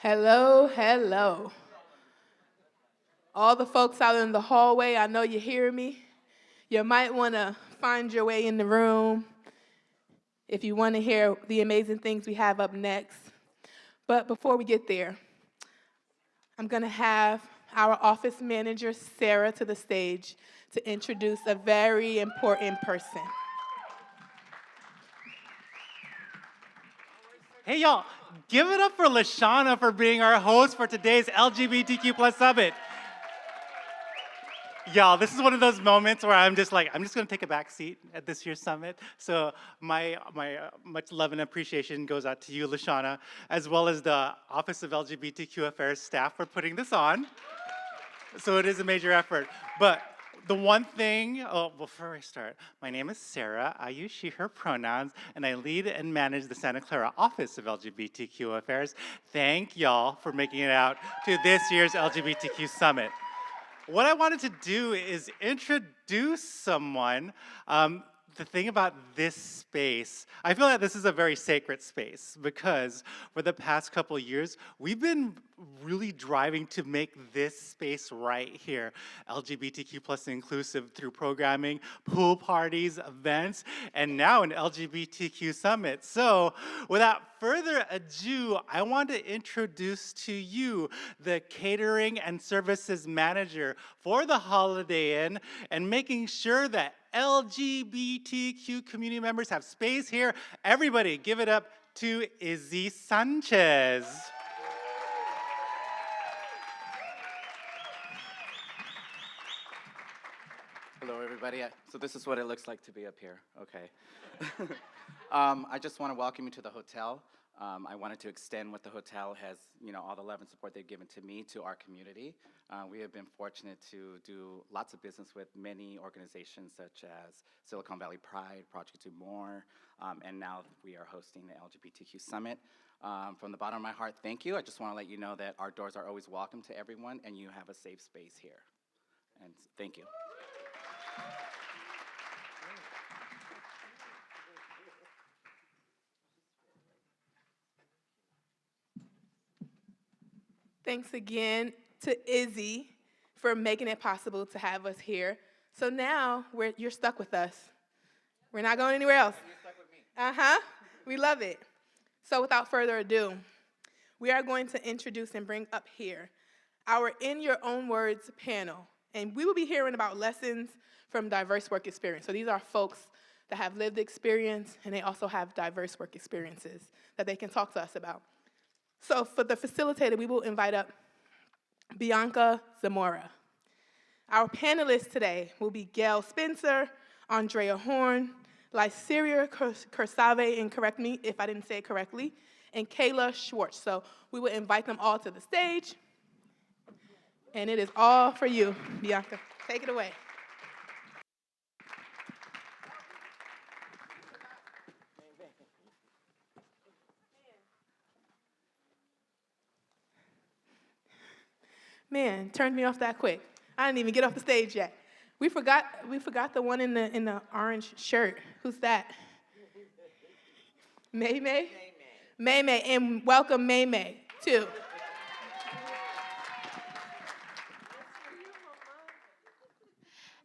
Hello, hello. All the folks out in the hallway, I know you hear me. You might want to find your way in the room if you want to hear the amazing things we have up next. But before we get there, I'm going to have our office manager, Sarah, to the stage to introduce a very important person. Hey, y'all, give it up for Lashana for being our host for today's LGBTQ plus summit. Y'all, this is one of those moments where I'm just going to take a back seat at this year's summit. So my much love and appreciation goes out to you, Lashana, as well as the Office of LGBTQ Affairs staff for putting this on. So it is a major effort. But the one thing, before I start, my name is Sarah. I use she, her pronouns, and I lead and manage the Santa Clara Office of LGBTQ Affairs. Thank y'all for making it out to this year's LGBTQ Summit. What I wanted to do is introduce someone. The thing about this space, I feel like this is a very sacred space because for the past couple of years, we've been really driving to make this space right here, LGBTQ plus inclusive through programming, pool parties, events, and now an LGBTQ summit. So without further ado, I want to introduce to you the catering and services manager for the Holiday Inn and making sure that LGBTQ community members have space here. Everybody give it up to Izzy Sanchez. Hello, everybody. So this is what it looks like to be up here. Okay. I just want to welcome you to the hotel. I wanted to extend what the hotel has, all the love and support they've given to me, to our community. We have been fortunate to do lots of business with many organizations such as Silicon Valley Pride, Project Do More, and now we are hosting the LGBTQ Summit. From the bottom of my heart, thank you. I just want to let you know that our doors are always welcome to everyone, and you have a safe space here. And thank you. Thanks again to Izzy for making it possible to have us here. So now you're stuck with us. We're not going anywhere else. You're stuck with me. Uh-huh. We love it. So without further ado, we are going to introduce and bring up here our In Your Own Words panel. And we will be hearing about lessons from diverse work experience. So these are folks that have lived experience, and they also have diverse work experiences that they can talk to us about. So for the facilitator, we will invite up Bianca Zamora. Our panelists today will be Gail Spencer, Andrea Horne, Lyseria Kursave, and correct me if I didn't say it correctly, and Kaila Schwartz. So we will invite them all to the stage, and it is all for you, Bianca. Take it away. Man, turned me off that quick. I didn't even get off the stage yet. We forgot the one in the orange shirt. Who's that? May May? May May, and welcome May May too.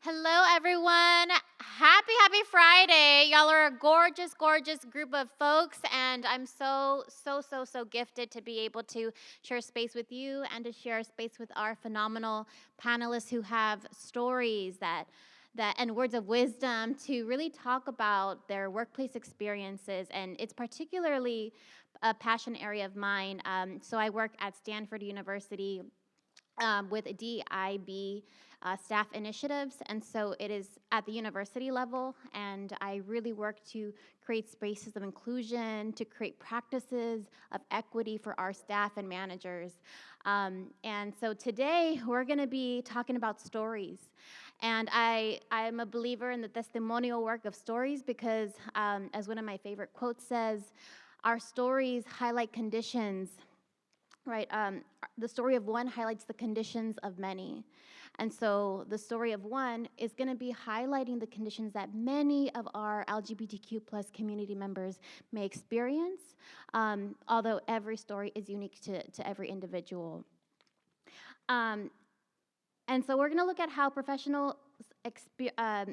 Hello, everyone. Happy Friday. Y'all are a gorgeous, gorgeous group of folks, and I'm so gifted to be able to share space with you and to share space with our phenomenal panelists who have stories that and words of wisdom to really talk about their workplace experiences, and it's particularly a passion area of mine. So I work at Stanford University with DIB staff initiatives, and so it is at the university level, and I really work to create spaces of inclusion, to create practices of equity for our staff and managers. And so today we're going to be talking about stories, and I'm a believer in the testimonial work of stories because, as one of my favorite quotes says, our stories highlight conditions. Right, the story of one highlights the conditions of many. And so the story of one is going to be highlighting the conditions that many of our LGBTQ plus community members may experience, although every story is unique to every individual. And so we're going to look at how professionals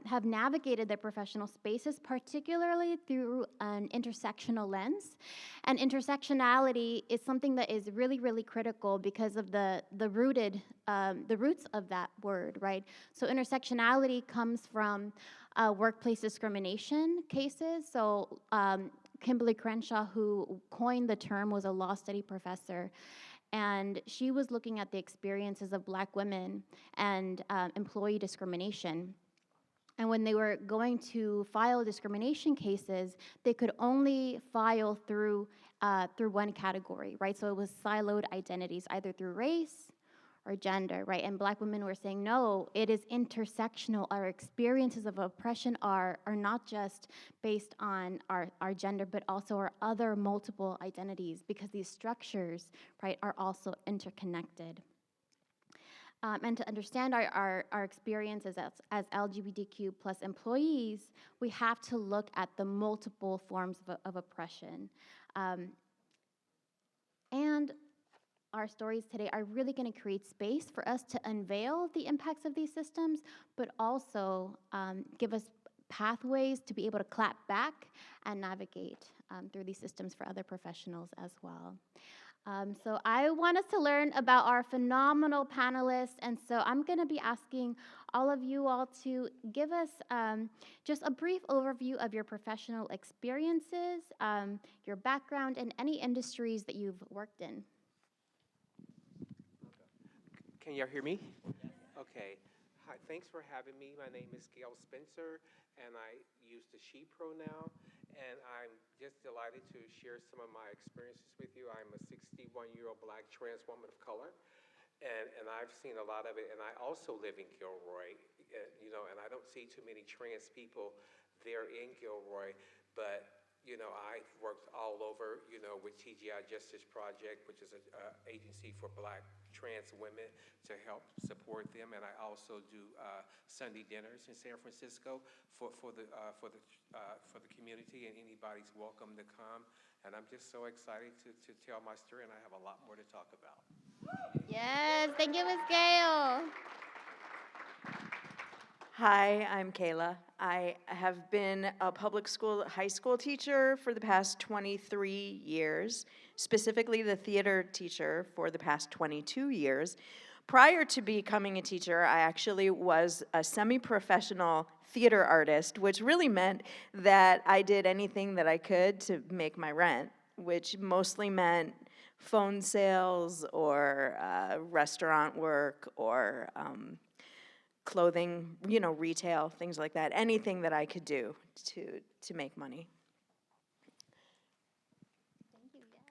have navigated their professional spaces, particularly through an intersectional lens. And intersectionality is something that is really, really critical because of the roots of that word, right? So intersectionality comes from workplace discrimination cases. So Kimberly Crenshaw, who coined the term, was a law study professor. And she was looking at the experiences of Black women and employee discrimination. And when they were going to file discrimination cases, they could only file through one category, right? So it was siloed identities, either through race or gender, right? And Black women were saying, no, it is intersectional. Our experiences of oppression are not just based on our gender, but also our other multiple identities, because these structures, right, are also interconnected. And to understand our experiences as LGBTQ plus employees, we have to look at the multiple forms of oppression. And our stories today are really going to create space for us to unveil the impacts of these systems, but also give us pathways to be able to clap back and navigate through these systems for other professionals as well. So I want us to learn about our phenomenal panelists, and so I'm going to be asking all of you all to give us just a brief overview of your professional experiences, your background, and any industries that you've worked in. Can y'all hear me? Okay. Hi, thanks for having me. My name is Gail Spencer, and I use the she pronoun, and I'm just delighted to share some of my experiences with you. I'm a 61-year-old Black trans woman of color, and I've seen a lot of it, and I also live in Gilroy, and I don't see too many trans people there in Gilroy, but I've worked all over, with TGI Justice Project, which is an agency for Black trans women to help support them, and I also do Sunday dinners in San Francisco for the community, and anybody's welcome to come. And I'm just so excited to tell my story, and I have a lot more to talk about. Yes, thank you, Ms. Gail. Hi, I'm Kaila. I have been a public school, high school teacher for the past 23 years, specifically the theater teacher for the past 22 years. Prior to becoming a teacher, I actually was a semi-professional theater artist, which really meant that I did anything that I could to make my rent, which mostly meant phone sales or restaurant work or clothing, retail, things like that. Anything that I could do to make money. Thank you, yes.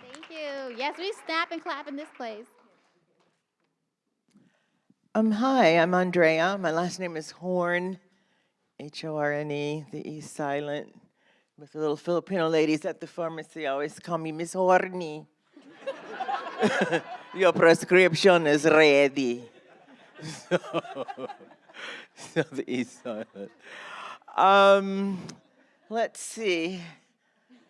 Thank you. Yes, we snap and clap in this place. Hi, I'm Andrea. My last name is Horne, H-O-R-N-E, the E silent. With the little Filipino ladies at the pharmacy always call me Miss Horny. Your prescription is ready. So the E silent. Let's see.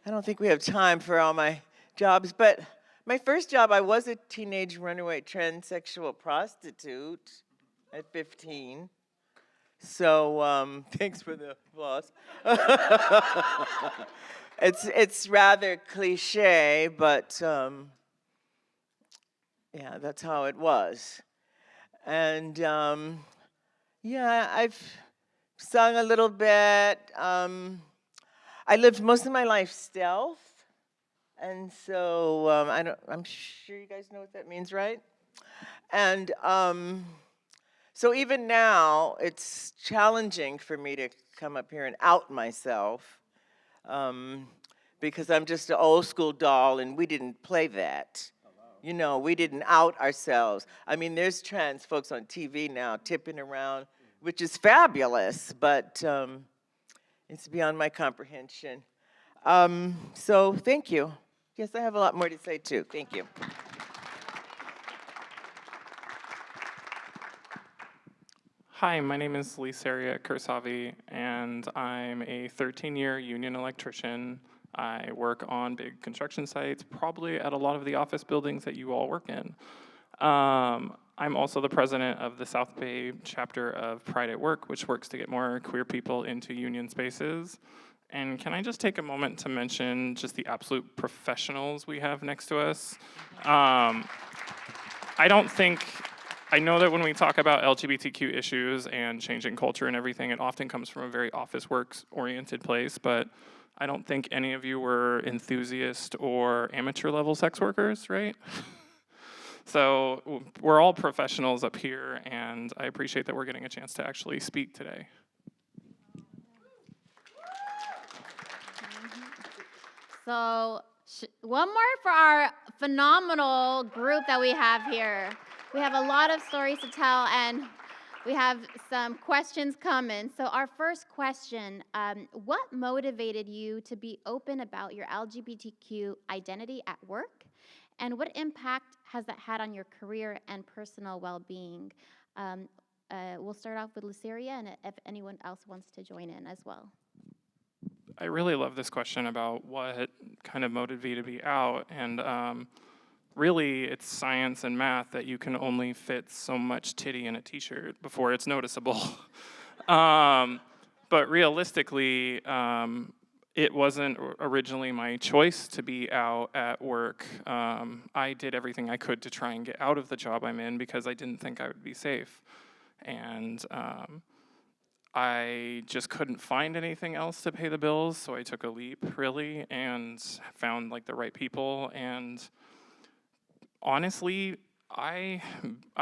I don't think we have time for all my jobs, but my first job, I was a teenage runaway transsexual prostitute at 15. So thanks for the applause. It's rather cliche, but yeah, that's how it was. And yeah, I've sung a little bit. I lived most of my life stealth. And so I'm sure you guys know what that means, right? And so even now, it's challenging for me to come up here and out myself because I'm just an old school doll and we didn't play that. We didn't out ourselves. I mean, there's trans folks on TV now tipping around, which is fabulous, but it's beyond my comprehension. So thank you. Yes, I have a lot more to say, too. Thank you. Hi, my name is Lyseria at Kursave, and I'm a 13-year union electrician. I work on big construction sites, probably at a lot of the office buildings that you all work in. I'm also the president of the South Bay chapter of Pride at Work, which works to get more queer people into union spaces. And can I just take a moment to mention just the absolute professionals we have next to us? I know that when we talk about LGBTQ issues and changing culture and everything, it often comes from a very office works-oriented place, but I don't think any of you were enthusiast or amateur level sex workers, right? So we're all professionals up here, and I appreciate that we're getting a chance to actually speak today. So one more for our phenomenal group that we have here. We have a lot of stories to tell, and we have some questions coming. So our first question, what motivated you to be open about your LGBTQ identity at work? And what impact has that had on your career and personal well-being? We'll start off with Lyseria, and if anyone else wants to join in as well. I really love this question about what kind of motivated me out, and really it's science and math that you can only fit so much titty in a t-shirt before it's noticeable. But realistically, it wasn't originally my choice to be out at work. I did everything I could to try and get out of the job I'm in because I didn't think I would be safe. And I just couldn't find anything else to pay the bills, so I took a leap, really, and found like the right people. And honestly, I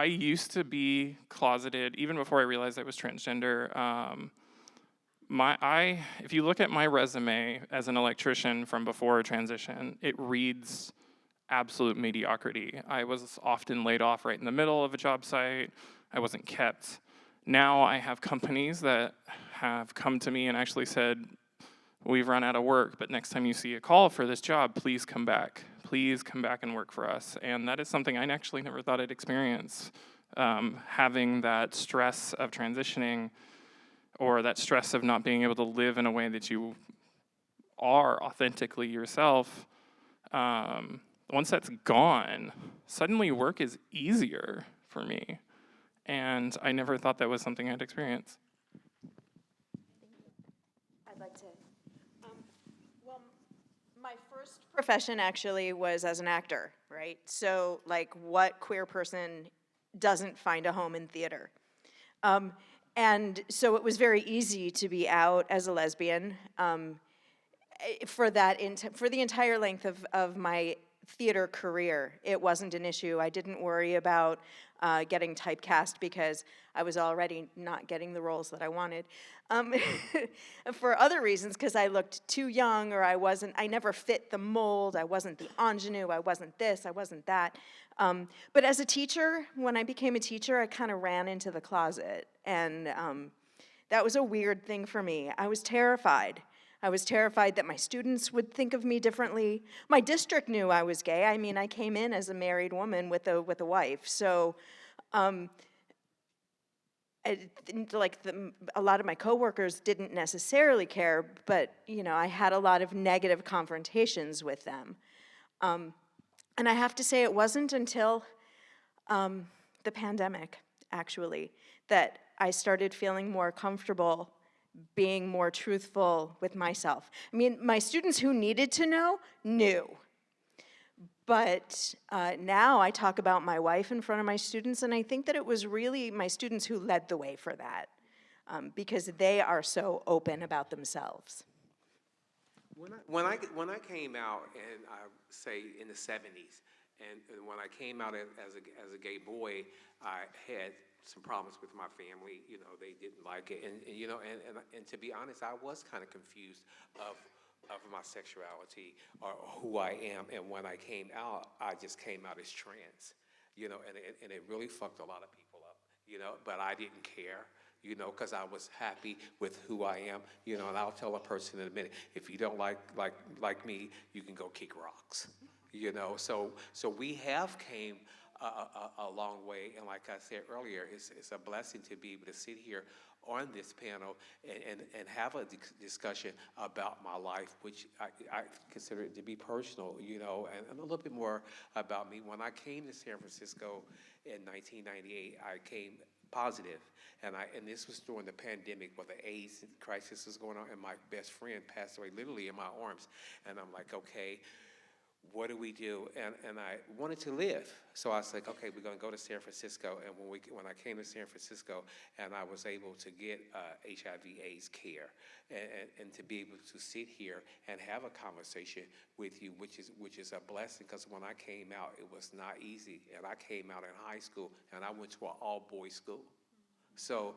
used to be closeted even before I realized I was transgender. If you look at my resume as an electrician from before transition, it reads absolute mediocrity. I was often laid off right in the middle of a job site. I wasn't kept. Now I have companies that have come to me and actually said, we've run out of work, but next time you see a call for this job, please come back. Please come back and work for us. And that is something I actually never thought I'd experience. Having that stress of transitioning or that stress of not being able to live in a way that you are authentically yourself, once that's gone, suddenly work is easier for me. And I never thought that was something I'd experience. I'd like to. Well, my first profession actually was as an actor, right? So, like, what queer person doesn't find a home in theater? And so it was very easy to be out as a lesbian for the entire length of my theater career. It wasn't an issue. I didn't worry about getting typecast because I was already not getting the roles that I wanted. For other reasons, because I looked too young, or I never fit the mold. I wasn't the ingenue, I wasn't this, I wasn't that. But as a teacher, when I became a teacher, I kind of ran into the closet. And that was a weird thing for me. I was terrified. I was terrified that my students would think of me differently. My district knew I was gay. I mean, I came in as a married woman with a wife. So, a lot of my coworkers didn't necessarily care, but I had a lot of negative confrontations with them. And I have to say, it wasn't until the pandemic, actually, that I started feeling more comfortable being more truthful with myself. I mean, my students who needed to know, knew. But now I talk about my wife in front of my students, and I think that it was really my students who led the way for that, because they are so open about themselves. When I came out, and I say in the 70s, and when I came out as a gay boy, I had some problems with my family. They didn't like it, and to be honest, I was kind of confused of my sexuality or who I am. And when I came out, I just came out as trans, and it really fucked a lot of people up, but I didn't care, because I was happy with who I am, and I'll tell a person in a minute, if you don't like me, you can go kick rocks, So we have came a long way. And like I said earlier, it's a blessing to be able to sit here on this panel and have a discussion about my life, which I consider it to be personal, you know, and a little bit more about me. When I came to San Francisco in 1998, I came positive, and this was during the pandemic where the AIDS crisis was going on, and my best friend passed away literally in my arms, and I'm like, okay, what do we do? And I wanted to live. So I was like, okay, we're gonna go to San Francisco. And when I came to San Francisco, and I was able to get HIV/AIDS care, and to be able to sit here and have a conversation with you, which is a blessing, because when I came out, it was not easy. And I came out in high school, and I went to an all-boys school. So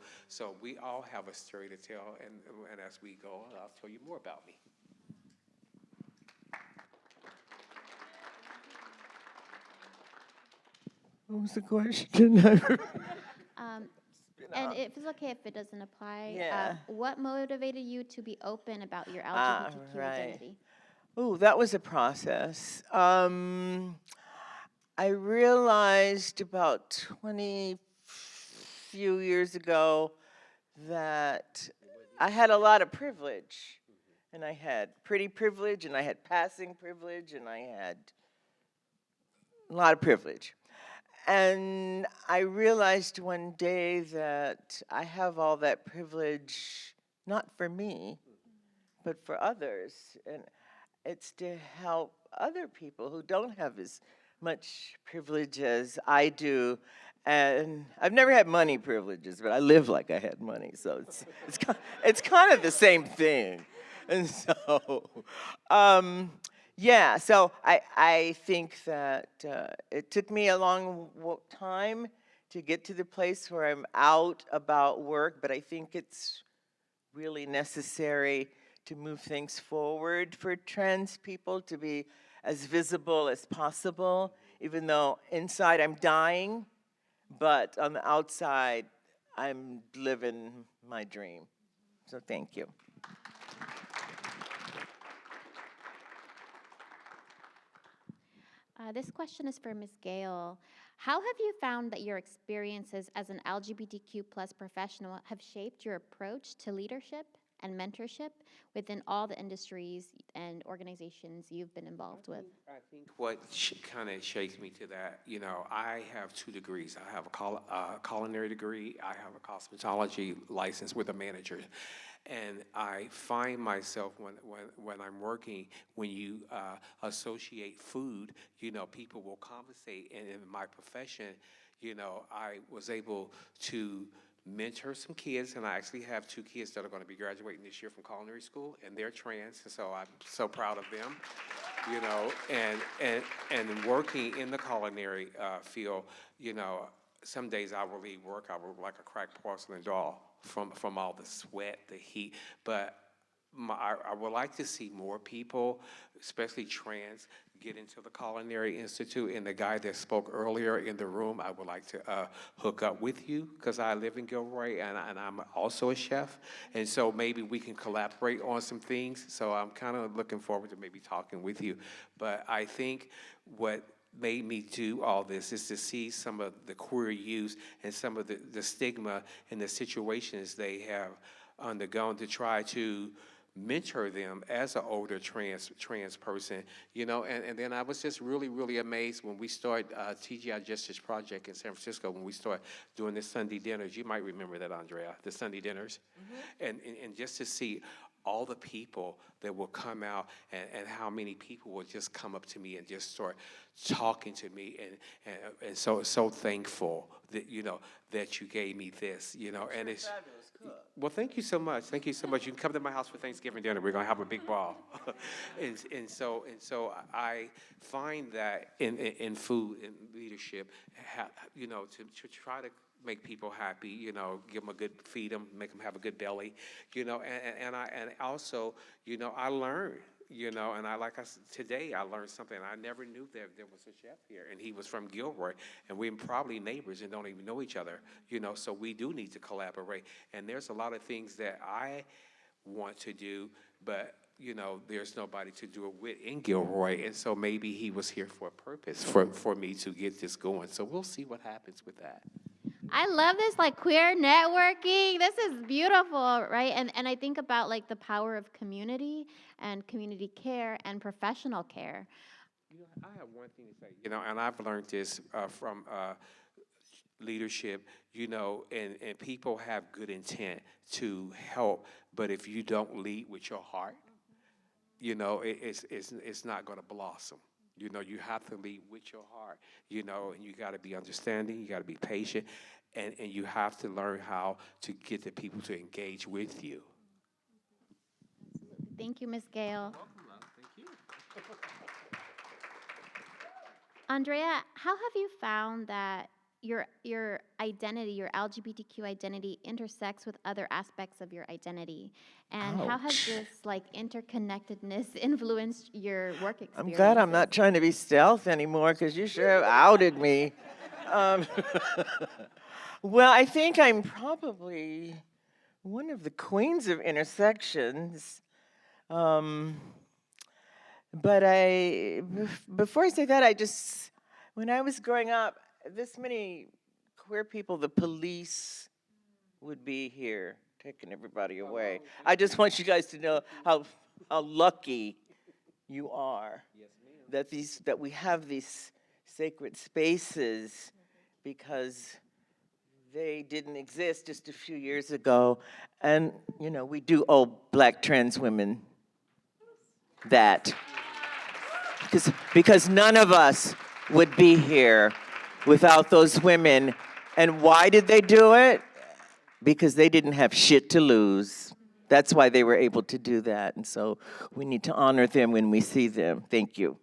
we all have a story to tell, and as we go on, I'll tell you more about me. What was the question? And if it's okay if it doesn't apply, Yeah. what motivated you to be open about your LGBTQ identity? Ooh, that was a process. I realized about 20 few years ago that I had a lot of privilege. And I had pretty privilege, and I had passing privilege, and I had a lot of privilege. And I realized one day that I have all that privilege, not for me, but for others. And it's to help other people who don't have as much privilege as I do. And I've never had money privileges, but I live like I had money. So it's kind of the same thing. And so, yeah, so I think that it took me a long time to get to the place where I'm out about work, but I think it's really necessary to move things forward for trans people to be as visible as possible, even though inside I'm dying, but on the outside I'm living my dream. So thank you. This question is for Ms. Gail. How have you found that your experiences as an LGBTQ plus professional have shaped your approach to leadership and mentorship within all the industries and organizations you've been involved with? I think what kind of shapes me to that, you know, I have 2 degrees. I have a culinary degree. I have a cosmetology license with a manager. And I find myself when I'm working, when you associate food, you know, people will conversate. And in my profession, you know, I was able to mentor some kids, and I actually have 2 kids that are going to be graduating this year from culinary school, and they're trans, and so I'm so proud of them, you know, and working in the culinary field, you know, some days I will leave work, I will look like a cracked porcelain doll from all the sweat, the heat, but I would like to see more people, especially trans, get into the Culinary Institute. And the guy that spoke earlier in the room, I would like to hook up with you, because I live in Gilroy, and I'm also a chef. And so maybe we can collaborate on some things. So I'm kind of looking forward to maybe talking with you. But I think what made me do all this is to see some of the queer youth and some of the stigma and the situations they have undergone, to try to mentor them as an older trans person, you know, and then I was just really, really amazed when we started TGI Justice Project in San Francisco, when we started doing the Sunday dinners. You might remember that, Andrea, the Sunday dinners. Mm-hmm. And just to see all the people that will come out, and how many people will just come up to me and just start talking to me, and so thankful that, you know, that you gave me this, you know, and it's fabulous. Well, thank you so much. Thank you so much. You can come to my house for Thanksgiving dinner. We're gonna have a big ball. and so I find that in food and leadership, you know, to try to make people happy, you know, give them a good, feed them, make them have a good belly, you know, and also, you know, I learned. You know, and today I learned something. I never knew there was a chef here, and he was from Gilroy, and we're probably neighbors and don't even know each other, you know, so we do need to collaborate. And there's a lot of things that I want to do, but there's nobody to do it with in Gilroy, and so maybe he was here for a purpose, for me to get this going. So we'll see what happens with that. I love this like queer networking. This is beautiful, right? And I think about like the power of community and community care and professional care. I have one thing to say, and I've learned this from leadership, and people have good intent to help, but if you don't lead with your heart, it's not going to blossom. You have to lead with your heart, and you got to be understanding, you got to be patient, and you have to learn how to get the people to engage with you. Thank you, Ms. Gail. Welcome, love. Thank you. Andrea, how have you found that your identity, your LGBTQ identity, intersects with other aspects of your identity? And how has this like interconnectedness influenced your work experience? I'm glad I'm not trying to be stealth anymore because you sure have outed me. Well, I think I'm probably one of the queens of intersections. But before I say that, when I was growing up, this many queer people, the police would be here taking everybody away. I just want you guys to know how lucky you are that we have these sacred spaces, because they didn't exist just a few years ago. And, we do owe Black trans women that. Because none of us would be here without those women. And why did they do it? Because they didn't have shit to lose. That's why they were able to do that. And so we need to honor them when we see them. Thank you.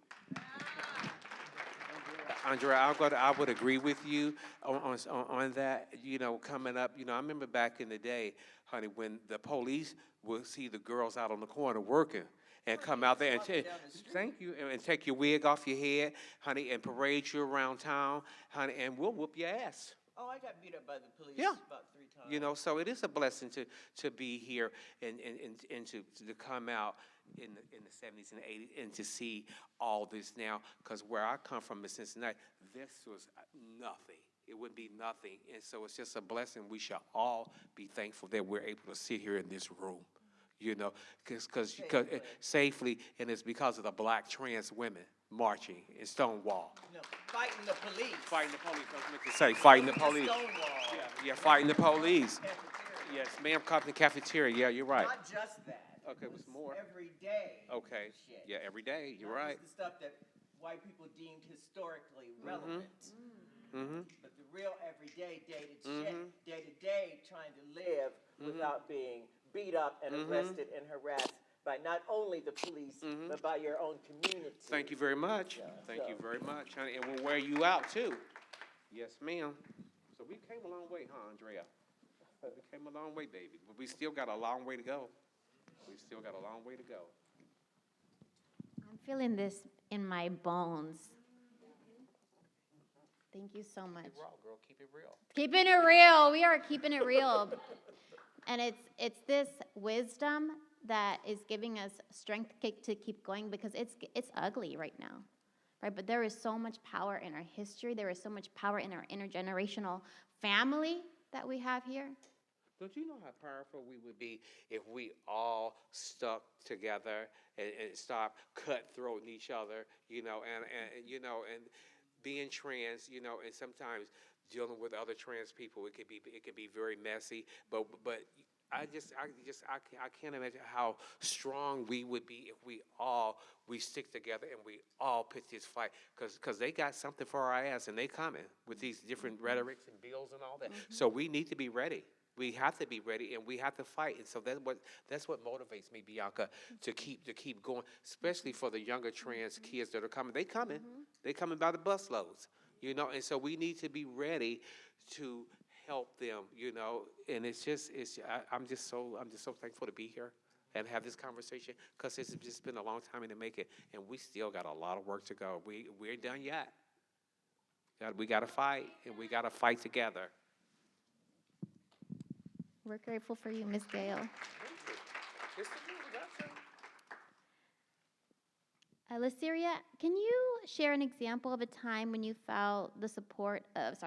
Andrea, I would agree with you on that. Coming up, I remember back in the day, honey, when the police would see the girls out on the corner working and come out there and thank you, and take your wig off your head, honey, and parade you around town, honey, and we'll whoop your ass. Oh, I got beat up by the police about 3 times. So it is a blessing to be here and to come out in the 70s and 80s and to see all this now. Because where I come from in Cincinnati, this was nothing. It would be nothing. And so it's just a blessing. We should all be thankful that we're able to sit here in this room, because safely, and it's because of the Black trans women marching in Stonewall. No, fighting the police. Fighting the police. I was meant to say fighting the police. Stonewall. Yeah, fighting the police. Yes, ma'am, copy the cafeteria. Yeah, you're right. Not just that. Okay, what's more? Every day. Okay. Shit. Yeah, every day. You're Not right. just the stuff that white people deemed historically relevant. Mm-hmm. But the real everyday, day to day, trying to live without being beat up and arrested and harassed by not only the police, but by your own community. Thank you very much. Thank you very much, honey. And we'll wear you out, too. Yes, ma'am. So we came a long way, huh, Andrea? We came a long way, baby. But we still got a long way to go. We still got a long way to go. I'm feeling this in my bones. Thank you so much. Keep it raw, girl. Keep it real. Keeping it real. We are keeping it real. And it's this wisdom that is giving us strength to keep going, because it's ugly right now, right? But there is so much power in our history. There is so much power in our intergenerational family that we have here. Don't you know how powerful we would be if we all stuck together and stopped cutthroating each other, and being trans, and sometimes dealing with other trans people, it could be very messy, but I can't imagine how strong we would be if we stick together and we all put this fight, because they got something for our ass, and they coming with these different rhetorics and bills and all that. So we need to be ready. We have to be ready, and we have to fight. And so that's what motivates me, Bianca, to keep going, especially for the younger trans kids that are coming. They coming. They coming by the busloads, And so we need to be ready to help them, And I'm just so thankful to be here and have this conversation, because it's just been a long time to make it, and we still got a lot of work to go. We ain't done yet. We got to fight, and we got to fight together. We're grateful for you, Ms. Gail. Lyseria, can you share an example of a time when you felt the support of,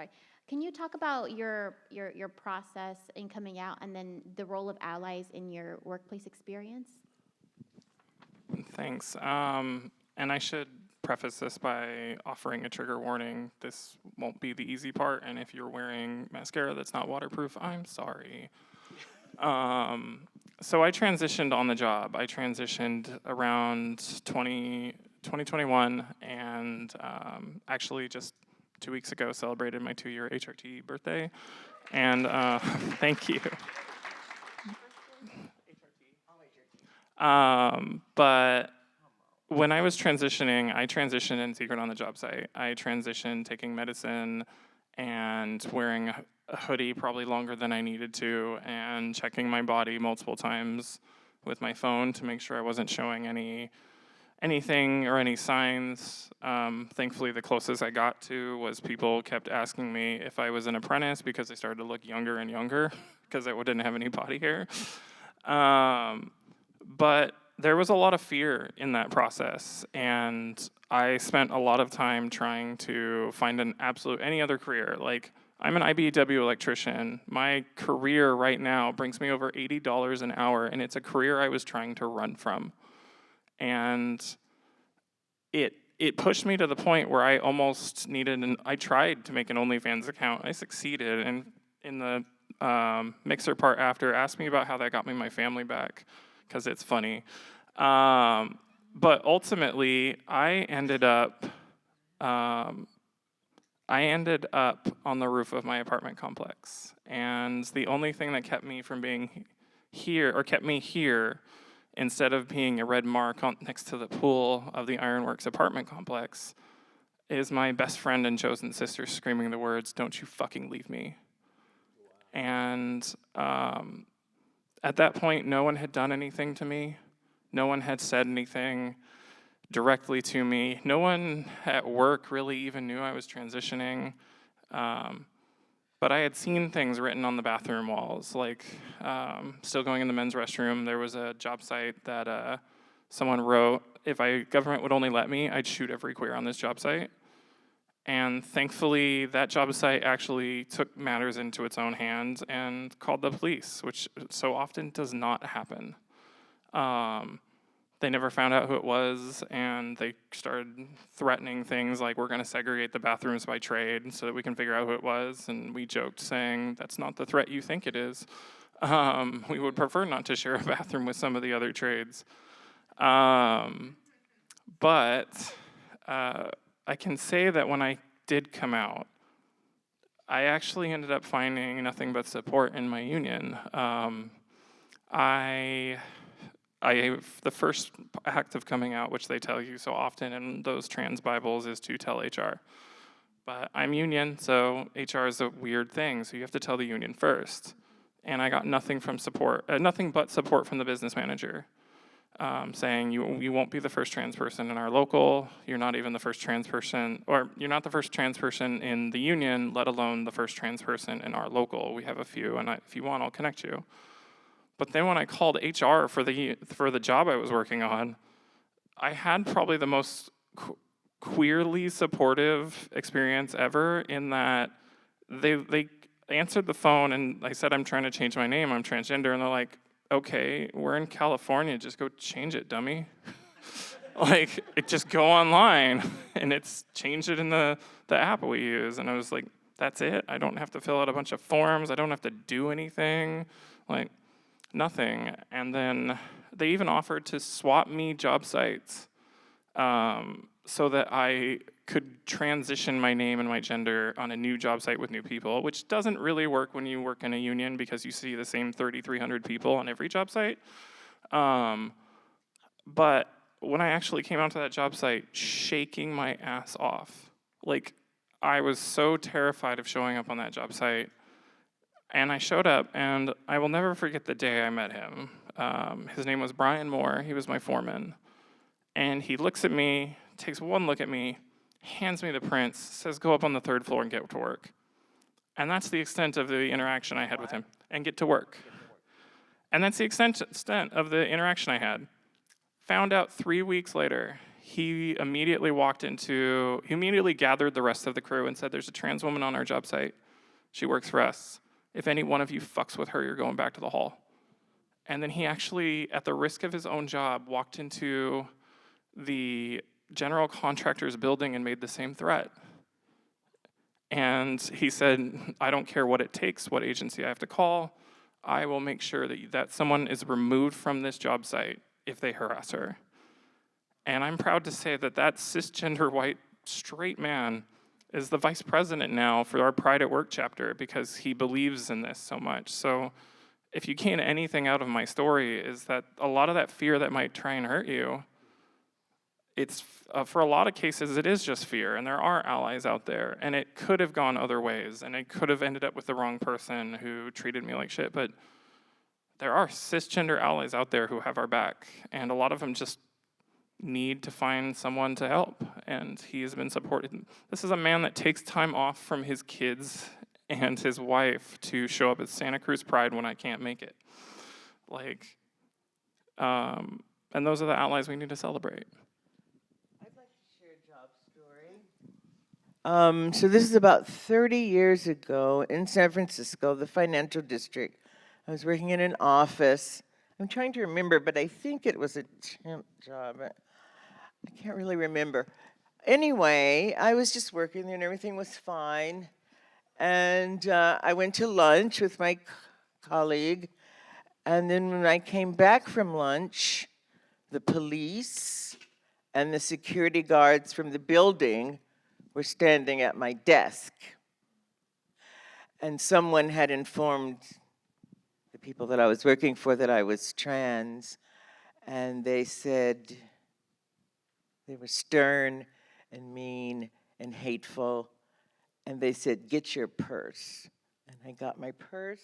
can you talk about your process in coming out and then the role of allies in your workplace experience? Thanks. And I should preface this by offering a trigger warning. This won't be the easy part, and if you're wearing mascara that's not waterproof, I'm sorry. So I transitioned on the job. I transitioned around 2021, and actually just 2 weeks ago celebrated my 2-year HRT birthday. And thank you. But when I was transitioning, I transitioned in secret on the job site. I transitioned taking medicine and wearing a hoodie probably longer than I needed to, and checking my body multiple times with my phone to make sure I wasn't showing anything or any signs. Thankfully, the closest I got to was people kept asking me if I was an apprentice because I started to look younger and younger because I didn't have any body hair. But there was a lot of fear in that process, and I spent a lot of time trying to find any other career. Like, I'm an IBEW electrician. My career right now brings me over $80 an hour, and it's a career I was trying to run from. And it pushed me to the point where I almost I tried to make an OnlyFans account. I succeeded, and in the mixer part after, asked me about how that got me my family back, because it's funny. But ultimately, I ended up on the roof of my apartment complex. And the only thing that kept me from being here, or kept me here, instead of being a red mark next to the pool of the Ironworks apartment complex, is my best friend and chosen sister screaming the words, "Don't you fucking leave me." Wow. And at that point, no one had done anything to me. No one had said anything directly to me. No one at work really even knew I was transitioning. But I had seen things written on the bathroom walls, like still going in the men's restroom. There was a job site that someone wrote, if government would only let me, I'd shoot every queer on this job site. And thankfully, that job site actually took matters into its own hands and called the police, which so often does not happen. They never found out who it was, and they started threatening things like, we're going to segregate the bathrooms by trade so that we can figure out who it was. And we joked saying, that's not the threat you think it is. We would prefer not to share a bathroom with some of the other trades. But I can say that when I did come out, I actually ended up finding nothing but support in my union. The first act of coming out, which they tell you so often in those trans Bibles, is to tell HR. But I'm union, so HR is a weird thing, so you have to tell the union first. And I got nothing but support from the business manager, saying you won't be the first trans person in our local, you're not even the first trans person, or you're not the first trans person in the union, let alone the first trans person in our local. We have a few, and if you want, I'll connect you. But then when I called HR for the job I was working on, I had probably the most queerly supportive experience ever, in that they answered the phone and I said, I'm trying to change my name, I'm transgender, and they're like, okay, we're in California, just go change it, dummy. Like, just go online and change it in the app we use. And I was like, that's it? I don't have to fill out a bunch of forms, I don't have to do anything, like, nothing. And then they even offered to swap me job sites so that I could transition my name and my gender on a new job site with new people, which doesn't really work when you work in a union because you see the same 3,300 people on every job site. But when I actually came onto that job site, shaking my ass off, like, I was so terrified of showing up on that job site. And I showed up, and I will never forget the day I met him. His name was Brian Moore. He was my foreman. And he looks at me, takes one look at me, hands me the prints, says, go up on the 3rd floor and get to work. And that's the extent of the interaction I had with him. And get to work. And that's the extent of the interaction I had. Found out 3 weeks later, he immediately gathered the rest of the crew and said, there's a trans woman on our job site. She works for us. If any one of you fucks with her, you're going back to the hall. And then he actually, at the risk of his own job, walked into the general contractor's building and made the same threat. And he said, I don't care what it takes, what agency I have to call. I will make sure that someone is removed from this job site if they harass her. And I'm proud to say that cisgender, white, straight man is the vice president now for our Pride at Work chapter because he believes in this so much. So if you gain anything out of my story is that a lot of that fear that might try and hurt you, it's for a lot of cases, it is just fear, and there are allies out there, and it could have gone other ways, and it could have ended up with the wrong person who treated me like shit, but there are cisgender allies out there who have our back, and a lot of them just need to find someone to help, and he has been supported. This is a man that takes time off from his kids and his wife to show up at Santa Cruz Pride when I can't make it. And those are the allies we need to celebrate. So this is about 30 years ago in San Francisco, the financial district. I was working in an office. I'm trying to remember, but I think it was a temp job. I can't really remember. Anyway, I was just working there and everything was fine. And I went to lunch with my colleague. And then when I came back from lunch, the police and the security guards from the building were standing at my desk. And someone had informed the people that I was working for that I was trans. And they said, they were stern and mean and hateful. And they said, get your purse. And I got my purse.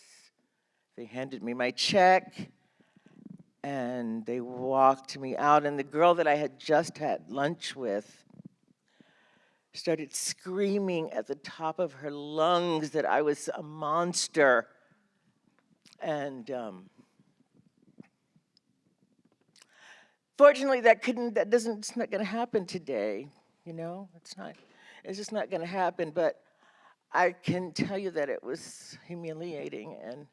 They handed me my check. And they walked me out. And the girl that I had just had lunch with started screaming at the top of her lungs that I was a monster. And fortunately, it's not gonna happen today, you know? It's just not gonna happen, but I can tell you that it was humiliating and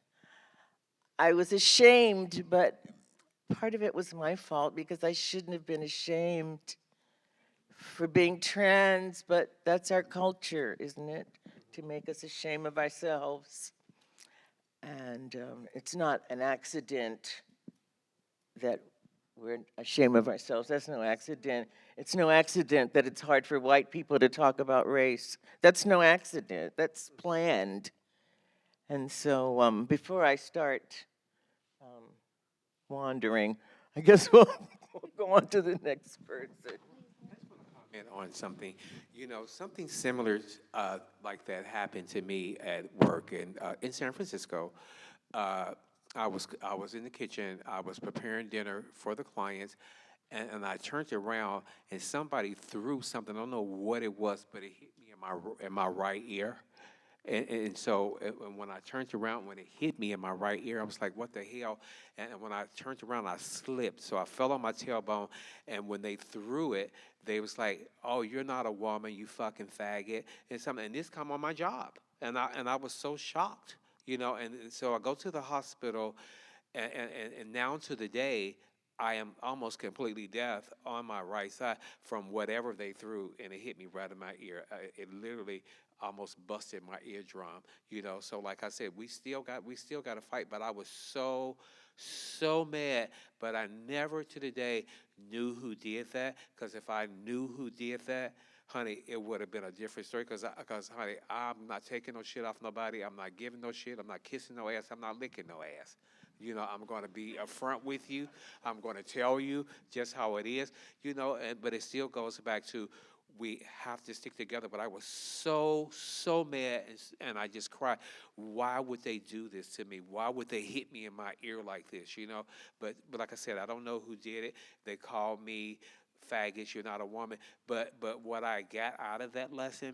I was ashamed, but part of it was my fault because I shouldn't have been ashamed for being trans, but that's our culture, isn't it? To make us ashamed of ourselves. And it's not an accident that we're ashamed of ourselves. That's no accident. It's no accident that it's hard for white people to talk about race. That's no accident. That's planned. And so before I start wandering, I guess we'll go on to the next person. On something, something similar like that happened to me at work in San Francisco. I was in the kitchen. I was preparing dinner for the clients, and I turned around and somebody threw something. I don't know what it was, but it hit me in my right ear. And so when I turned around, when it hit me in my right ear, I was like, what the hell? And when I turned around, I slipped. So I fell on my tailbone. And when they threw it, they was like, oh, you're not a woman, you fucking faggot. And this come on my job. And I was so shocked, And so I go to the hospital, and now to the day, I am almost completely deaf on my right side from whatever they threw, and it hit me right in my ear. It literally almost busted my eardrum, So like I said, we still got to fight. But I was so mad. But I never to the day knew who did that. Because if I knew who did that, honey, it would have been a different story. Because honey, I'm not taking no shit off nobody. I'm not giving no shit. I'm not kissing no ass. I'm not licking no ass. I'm going to be upfront with you. I'm going to tell you just how it is, but it still goes back to we have to stick together. But I was so mad, and I just cried. Why would they do this to me? Why would they hit me in my ear like this, But like I said, I don't know who did it. They called me faggots, you're not a woman. But what I got out of that lesson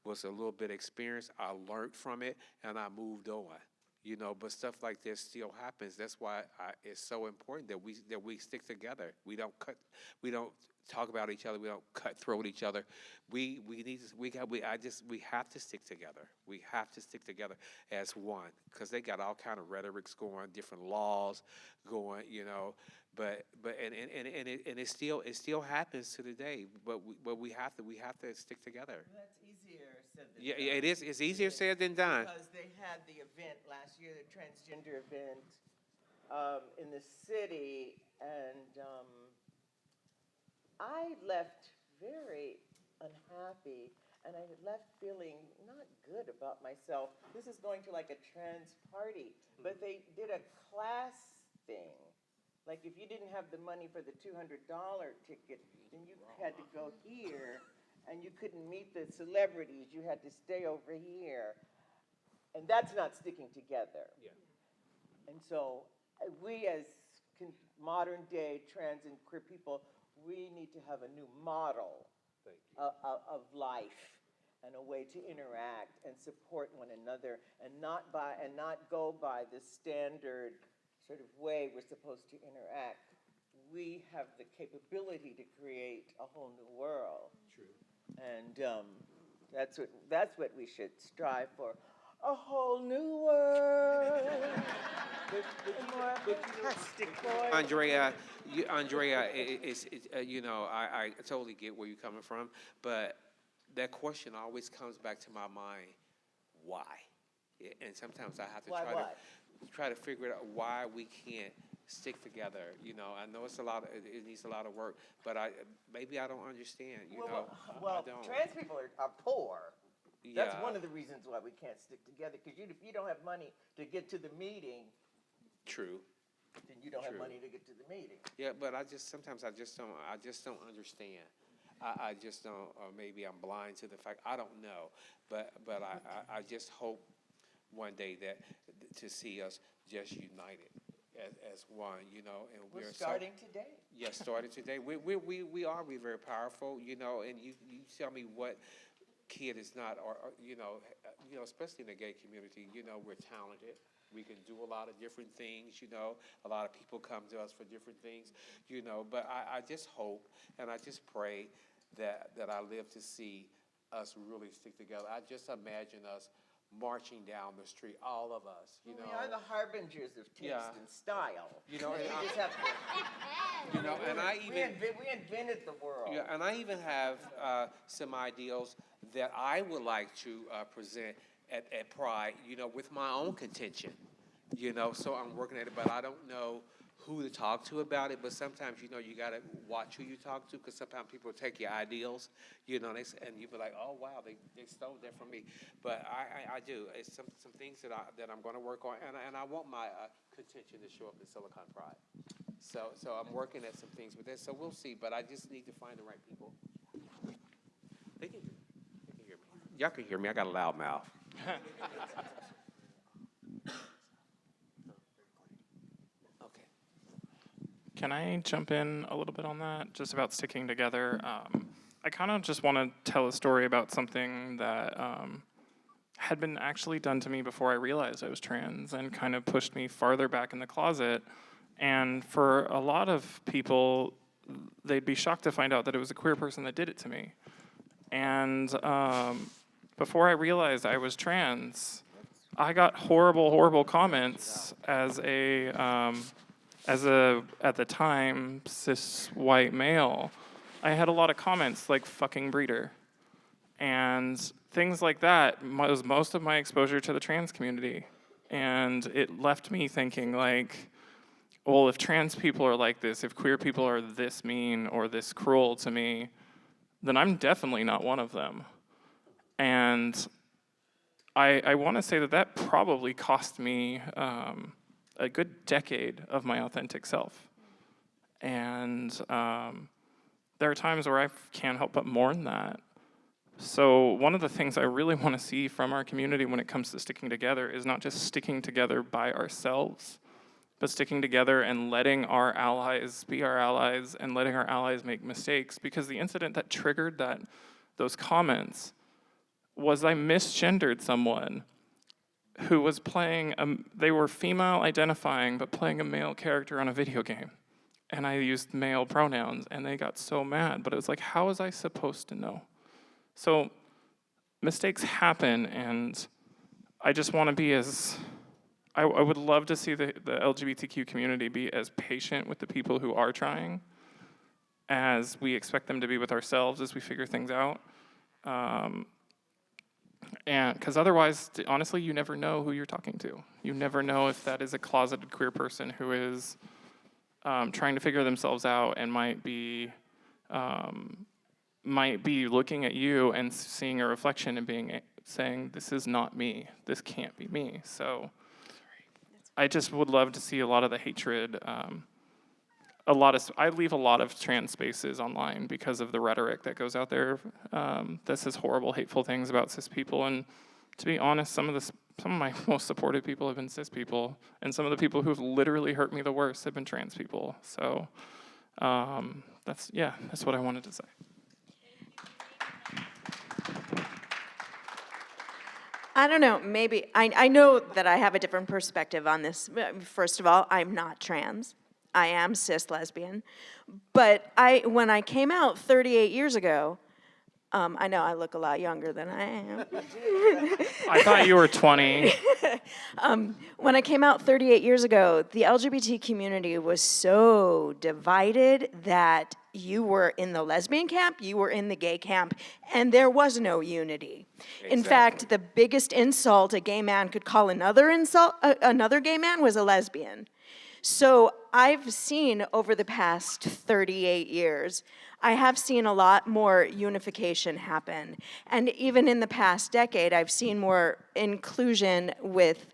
was a little bit of experience. I learned from it, and I moved on. you know, but stuff like this still happens. That's why it's so important that we stick together. We don't talk about each other. We don't cutthroat each other. We have to stick together. We have to stick together as one, because they got all kind of rhetorics going, different laws going, you know. But it still happens to today. But we have to stick together. That's easier said than Yeah, done. it is. It's easier said than done. Because they had the event last year, the transgender event in the city, and I left very unhappy, and I left feeling not good about myself. This is going to like a trans party, but they did a class thing. Like if you didn't have the money for the $200 ticket, then you had to go here, and you couldn't meet the celebrities. You had to stay over here, and that's not sticking together. Yeah. And so we as modern day trans and queer people, we need to have a new model of life and a way to interact and support one another, and not go by the standard sort of way we're supposed to interact. We have the capability to create a whole new world. True. And that's what we should strive for. A whole new world. A more fantastic world. Andrea, you know, I totally get where you're coming from, but that question always comes back to my mind: why? And sometimes I have to try to figure it out why we can't stick together. You know, I know it needs a lot of work, but maybe I don't understand. You know, well, I don't. trans people are poor. Yeah. That's one of the reasons why we can't stick together. Because if you don't have money to get to the meeting, True. then you don't have True. money to get to the meeting. Yeah, but sometimes I just don't understand. I just don't, or maybe I'm blind to the fact. I don't know, but I just hope one day that to see us just united as one, you know. And We're starting today. Yes, starting today. We're very powerful, you know. And you tell me what kid is not, or you know, especially in the gay community, you know, we're talented. We can do a lot of different things, you know. A lot of people come to us for different things, you know. But I just hope and I just pray that I live to see us really stick together. I just imagine us marching down the street, all of us, you know. We are the harbingers of taste and style. You know, and we just have to, you know, and we invented the world. Yeah, and I even have some ideals that I would like to present at Pride, you know, with my own contention, you know. So I'm working at it, but I don't know who to talk to about it. But sometimes, you know, you got to watch who you talk to, because sometimes people take your ideals, you know, and you be like, oh, wow, they stole that from me. But I do. It's some things that I'm going to work on, and I want my contention to show up in Silicon Pride. So I'm working at some things with this. So we'll see, but I just need to find the right people. They can hear me. Y'all can hear me. I got a loud mouth. Okay. Can I jump in a little bit on that, just about sticking together? I kind of just want to tell a story about something that had been actually done to me before I realized I was trans, and kind of pushed me farther back in the closet. And for a lot of people, they'd be shocked to find out that it was a queer person that did it to me. And before I realized I was trans, I got horrible comments as at the time, cis white male. I had a lot of comments like fucking breeder. And things like that was most of my exposure to the trans community. And it left me thinking like, well, if trans people are like this, if queer people are this mean or this cruel to me, then I'm definitely not one of them. And I want to say that probably cost me a good decade of my authentic self. And there are times where I can't help but mourn that. So one of the things I really want to see from our community when it comes to sticking together is not just sticking together by ourselves, but sticking together and letting our allies be our allies and letting our allies make mistakes. Because the incident that triggered those comments was I misgendered someone who was playing, they were female identifying, but playing a male character on a video game. And I used male pronouns, and they got so mad. But it was like, how was I supposed to know? So mistakes happen, and I just want to be as, I would love to see the LGBTQ community be as patient with the people who are trying as we expect them to be with ourselves as we figure things out. And because otherwise, honestly, you never know who you're talking to. You never know if that is a closeted queer person who is trying to figure themselves out and might be looking at you and seeing a reflection and saying, this is not me. This can't be me. So I just would love to see a lot of the hatred. I leave a lot of trans spaces online because of the rhetoric that goes out there that says horrible, hateful things about cis people. And to be honest, some of my most supportive people have been cis people, and some of the people who've literally hurt me the worst have been trans people. So that's what I wanted to say. I don't know, maybe, I know that I have a different perspective on this. First of all, I'm not trans. I am cis lesbian. But when I came out 38 years ago, I know I look a lot younger than I am. I thought you were 20. When I came out 38 years ago, the LGBT community was so divided that you were in the lesbian camp, you were in the gay camp, and there was no unity. Exactly. In fact, the biggest insult a gay man could call another gay man was a lesbian. So I've seen over the past 38 years, I have seen a lot more unification happen. And even in the past decade, I've seen more inclusion with,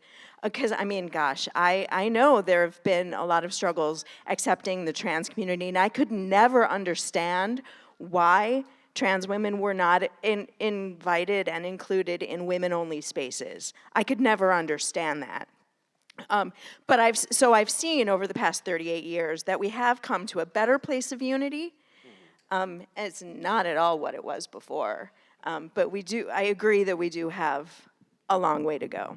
because I mean, gosh, I know there have been a lot of struggles accepting the trans community, and I could never understand why trans women were not invited and included in women-only spaces. I could never understand that. But I've seen over the past 38 years that we have come to a better place of unity. And it's not at all what it was before. But I agree that we do have a long way to go.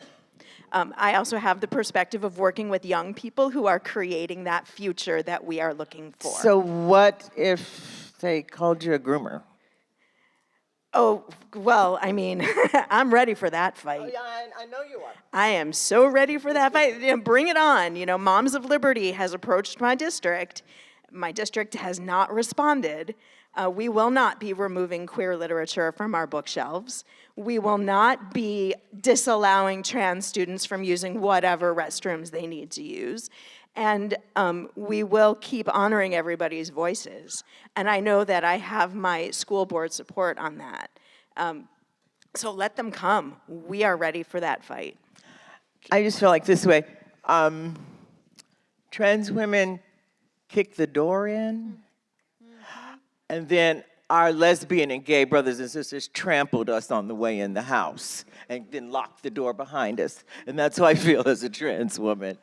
I also have the perspective of working with young people who are creating that future that we are looking for. So what if they called you a groomer? Oh, well, I mean, I'm ready for that fight. Oh, yeah, I know you are. I am so ready for that fight. Bring it on. Moms of Liberty has approached my district. My district has not responded. We will not be removing queer literature from our bookshelves. We will not be disallowing trans students from using whatever restrooms they need to use. And we will keep honoring everybody's voices. And I know that I have my school board support on that. So let them come. We are ready for that fight. I just feel like this way. Trans women kick the door in, and then our lesbian and gay brothers and sisters trampled us on the way in the house and then locked the door behind us. And that's how I feel as a trans woman.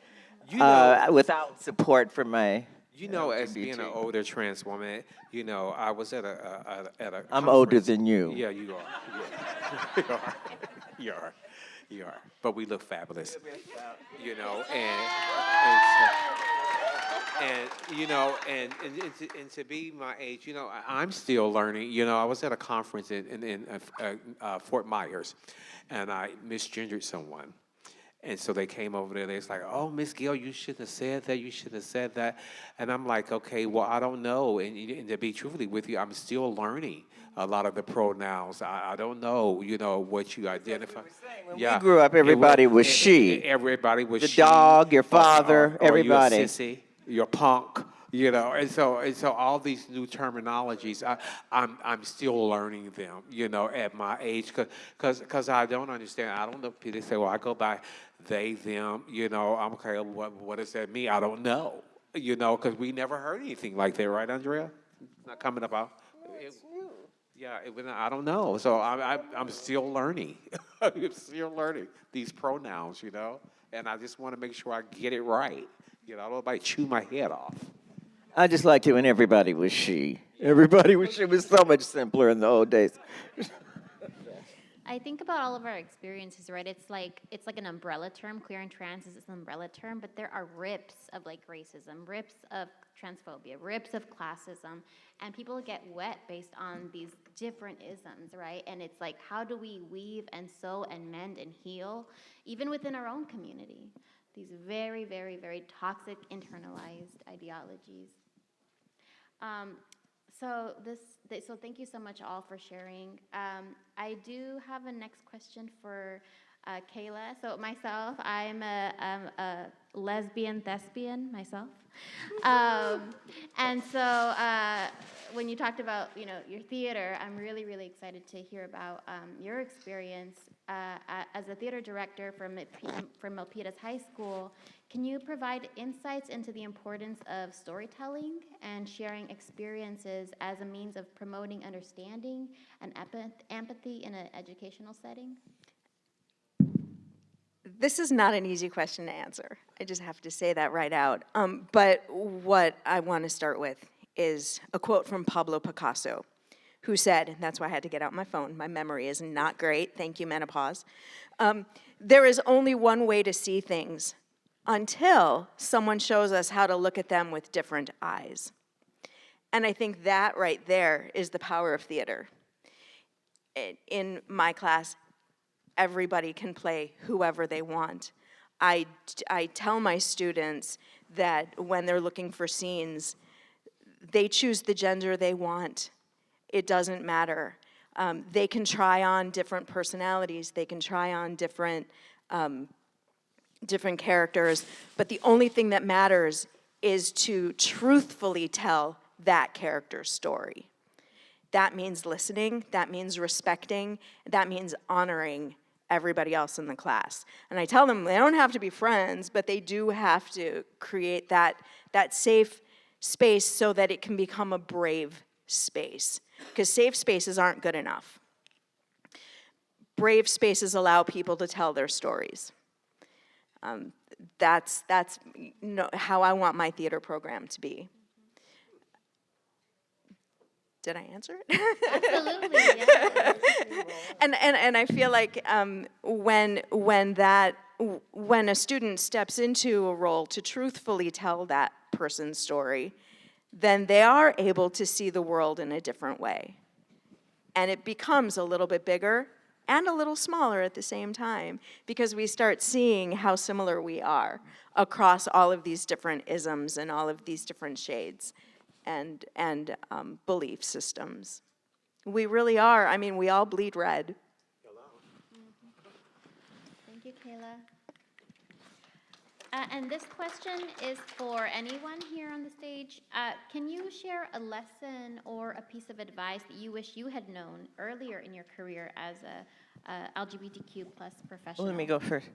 Without support from my as being an older trans woman, I was at a I'm older than you. Yeah, you are. Yeah. You are. But we look fabulous. And to be my age, I'm still learning. I was at a conference in Fort Myers, and I misgendered someone. And so they came over there, they was like, oh, Miss Gail, you shouldn't have said that, you shouldn't have said that. And I'm like, okay, well, I don't know. And to be truthfully with you, I'm still learning a lot of the pronouns. I don't know, what you identify. When we grew up, everybody was she. Everybody was she. The dog, your father, everybody. You're a sissy, you're a punk. And so all these new terminologies, I'm still learning them, at my age, because I don't understand. I don't know. People say, well, I go by they, them, I'm okay. What does that mean? I don't know, because we never heard anything like that, right, Andrea? It's not coming about. I don't know. So I'm still learning. I'm still learning these pronouns, and I just want to make sure I get it right. I don't want to chew my head off. I just liked it when everybody was she. Everybody was she. It was so much simpler in the old days. I think about all of our experiences, right? It's like an umbrella term. Queer and trans is an umbrella term, but there are rips of like racism, rips of transphobia, rips of classism, and people get wet based on these different isms, right? And it's like, how do we weave and sew and mend and heal, even within our own community? These very, very, very toxic internalized ideologies. So thank you so much all for sharing. I do have a next question for Kaila. So myself, I'm a lesbian thespian myself. And so when you talked about, your theater, I'm really, really excited to hear about your experience as a theater director from Milpitas High School. Can you provide insights into the importance of storytelling and sharing experiences as a means of promoting understanding and empathy in an educational setting? This is not an easy question to answer. I just have to say that right out. But what I want to start with is a quote from Pablo Picasso, who said, and that's why I had to get out my phone, my memory is not great, thank you, menopause. There is only one way to see things until someone shows us how to look at them with different eyes. And I think that right there is the power of theater. In my class, everybody can play whoever they want. I tell my students that when they're looking for scenes, they choose the gender they want. It doesn't matter. They can try on different personalities. They can try on different characters, but the only thing that matters is to truthfully tell that character's story. That means listening, that means respecting, that means honoring everybody else in the class. And I tell them they don't have to be friends, but they do have to create that safe space so that it can become a brave space. Because safe spaces aren't good enough. Brave spaces allow people to tell their stories. That's how I want my theater program to be. Did I answer it? Absolutely, yes. And I feel like when a student steps into a role to truthfully tell that person's story, then they are able to see the world in a different way. And it becomes a little bit bigger and a little smaller at the same time, because we start seeing how similar we are across all of these different isms and all of these different shades and belief systems. We really are. I mean, we all bleed red. Thank you, Kaila. And this question is for anyone here on the stage. Can you share a lesson or a piece of advice that you wish you had known earlier in your career as a LGBTQ plus professional? Let me go first.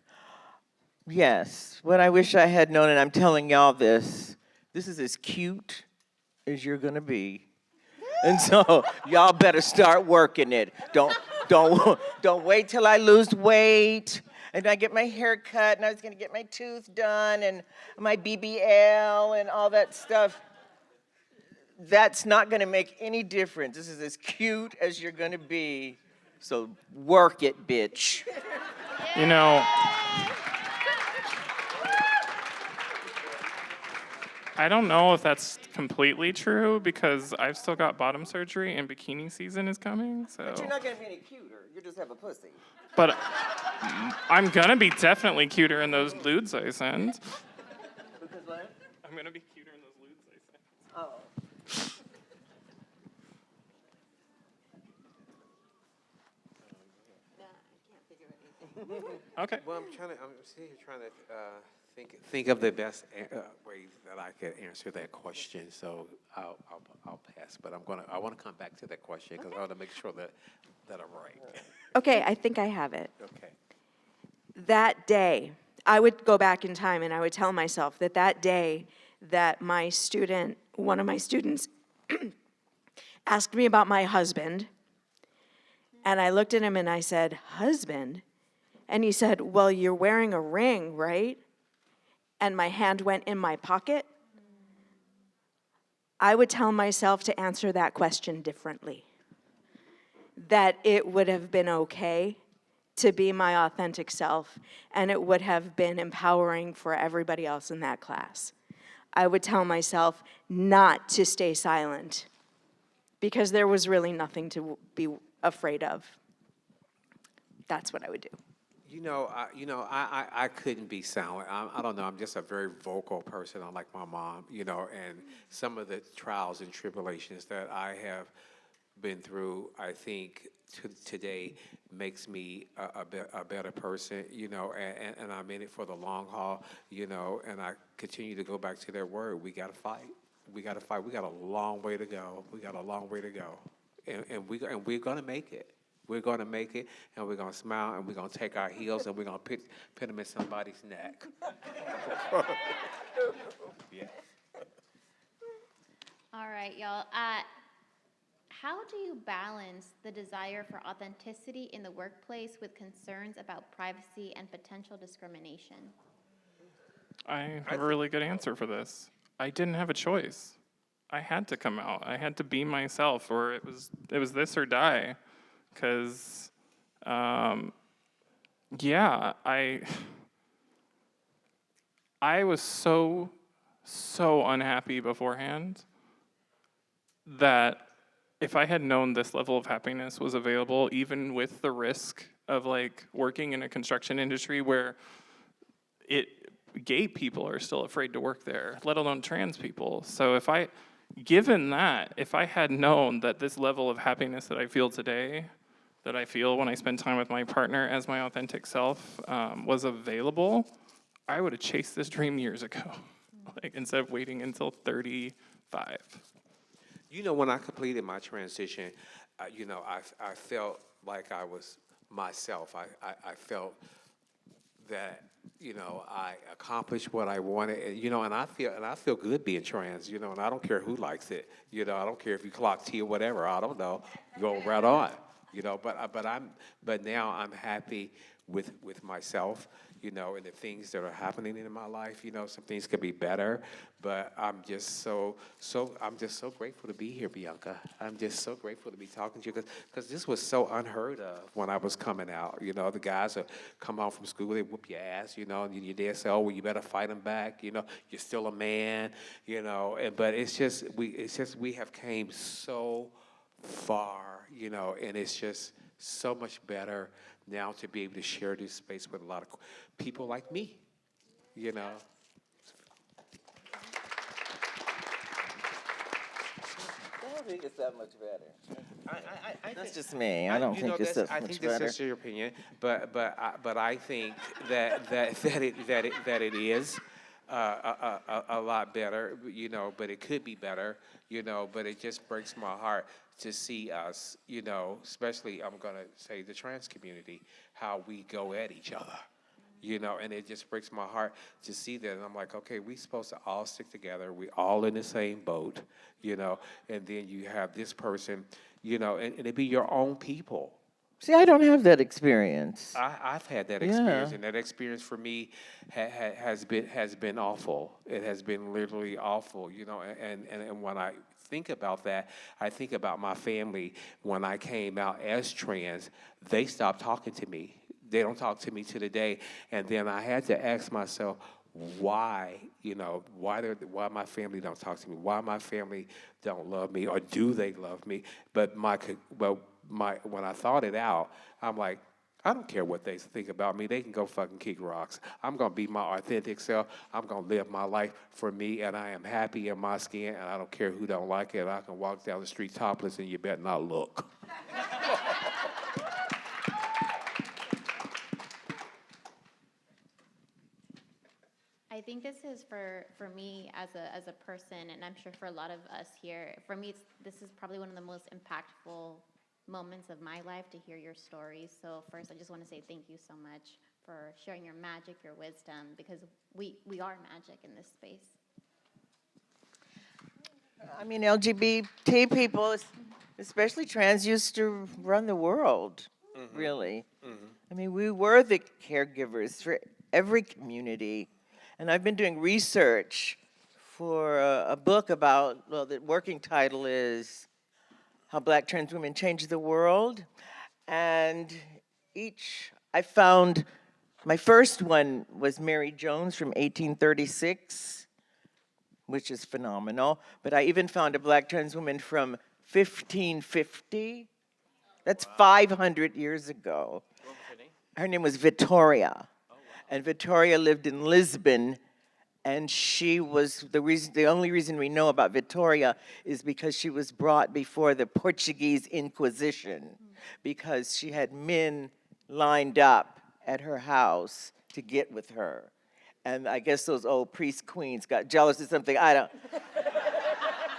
Yes, what I wish I had known, and I'm telling y'all this is as cute as you're gonna be. And so y'all better start working it. Don't wait till I lose weight. And I get my hair cut, and I was gonna get my tooth done, and my BBL, and all that stuff. That's not gonna make any difference. This is as cute as you're gonna be. So work it, bitch. You know, I don't know if that's completely true because I've still got bottom surgery and bikini season is coming, so. But you're not gonna be any cuter. You just have a pussy. But I'm gonna be definitely cuter in those lewds I send. Because what? I'm gonna be cuter in those lewds I send. Oh. Okay. Well, I'm sitting here trying to think of the best way that I could answer that question. So I'll pass. But I want to come back to that question because I want to make sure that I'm right. Okay, I think I have it. Okay. That day, I would go back in time and I would tell myself that day that one of my students asked me about my husband, and I looked at him and I said, "Husband?" And he said, "Well, you're wearing a ring, right?" And my hand went in my pocket. I would tell myself to answer that question differently. That it would have been okay to be my authentic self, and it would have been empowering for everybody else in that class. I would tell myself not to stay silent because there was really nothing to be afraid of. That's what I would do. I couldn't be silent. I don't know. I'm just a very vocal person, unlike my mom. And some of the trials and tribulations that I have been through, I think today makes me a better person. And I'm in it for the long haul. And I continue to go back to their word. We got to fight. We got to fight. We got a long way to go. And we're gonna make it. We're going to make it, and we're going to smile, and we're going to take our heels, and we're going to put them in somebody's neck. Yeah. All right, y'all. How do you balance the desire for authenticity in the workplace with concerns about privacy and potential discrimination? I have a really good answer for this. I didn't have a choice. I had to come out. I had to be myself, or it was this or die. Because, yeah, I was so unhappy beforehand that if I had known this level of happiness was available, even with the risk of like working in a construction industry where gay people are still afraid to work there, let alone trans people. So if I had known that this level of happiness that I feel today, that I feel when I spend time with my partner as my authentic self, was available, I would have chased this dream years ago, instead of waiting until 35. When I completed my transition, I felt like I was myself. I felt that I accomplished what I wanted, and I feel good being trans, and I don't care who likes it, I don't care if you clock T or whatever, I don't know, go right on, but now I'm happy with myself, and the things that are happening in my life, some things could be better, but I'm just so grateful to be here, Bianca. I'm just so grateful to be talking to you because this was so unheard of when I was coming out. The guys would come home from school, they whoop your ass, and your dad say, oh, well, you better fight them back, you're still a man, but it's just we have came so far, and it's just so much better now to be able to share this space with a lot of people like me, I don't think it's that much better. That's just me. I don't think it's that much better. I think this is your opinion, but I think that it is a lot better, but it could be better, but it just breaks my heart to see us, especially I'm going to say the trans community, how we go at each other, and it just breaks my heart to see that. And I'm like, okay, we supposed to all stick together. We all in the same boat, and then you have this person, and it be your own people. See, I don't have that experience. I've had that experience, and that experience for me has been awful. It has been literally awful, and when I think about that, I think about my family. When I came out as trans, they stopped talking to me. They don't talk to me to the day, and then I had to ask myself, why my family don't talk to me, why my family don't love me, or do they love me? But when I thought it out, I'm like, I don't care what they think about me. They can go fucking kick rocks. I'm going to be my authentic self. I'm going to live my life for me, and I am happy in my skin, and I don't care who don't like it. I can walk down the street topless, and you better not look. I think this is for me as a person, and I'm sure for a lot of us here. For me, this is probably one of the most impactful moments of my life to hear your stories. So first, I just want to say thank you so much for sharing your magic, your wisdom, because we are magic in this space. I mean, LGBT people, especially trans, used to run the world, really. Mm-hmm. I mean, we were the caregivers for every community. And I've been doing research for a book about, the working title is How Black Trans Women Changed the World. And I found, my first one was Mary Jones from 1836, which is phenomenal. But I even found a black trans woman from 1550. That's 500 years ago. What was her name? Her name was Victoria. And Victoria lived in Lisbon, and she was the only reason we know about Victoria is because she was brought before the Portuguese Inquisition, because she had men lined up at her house to get with her. And I guess those old priest queens got jealous or something. I